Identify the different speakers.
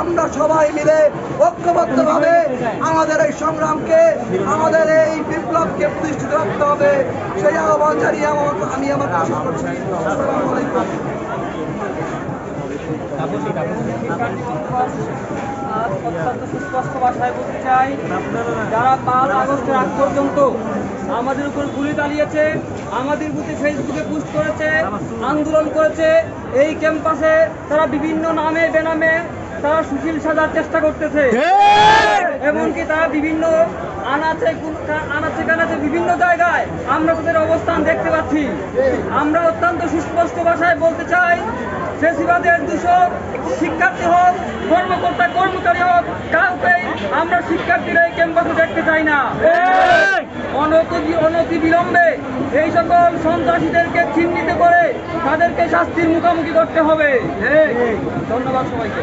Speaker 1: আমরা সবাই মিলে ঐক্যবদ্ধভাবে আমাদের এই সংগ্রামকে, আমাদের এই বিপ্লবকে প্রতিষ্ঠিত রাখতে হবে, সেই আহ্বান জানিয়ে আমি আমার আশা করছি। আসসালামু আলাইকুম।
Speaker 2: অত্যন্ত সুস্পষ্ট ভাষায় বলতে চাই, যারা 5 আগস্টের আগ পর্যন্ত আমাদের উপর গুলি চালিয়েছে, আমাদের প্রতি ফেসবুকে পোস্ট করেছে, আন্দোলন করেছে, এই ক্যাম্পাসে তারা বিভিন্ন নামে বেনামে তারা সুশীল সাজার চেষ্টা করতেছে, এমনকি তারা বিভিন্ন আনাচে কানাচে বিভিন্ন জায়গায় আমরা তাদের অবস্থান দেখতে পাচ্ছি। আমরা অত্যন্ত সুস্পষ্ট ভাষায় বলতে চাই, ফেসিবাদের দূষক শিক্ষার্থী হোক, কর্মকর্তা কর্মচারী হোক, কাউকে আমরা শিক্ষার্থীরা এই ক্যাম্পাসে দেখতে চাই না। অনতি বিলম্বে এই সকল সন্ত্রাসীদেরকে চিহ্নিত করে তাদেরকে শাস্তির মুখোমুখি করতে হবে। ধন্যবাদ সবাইকে।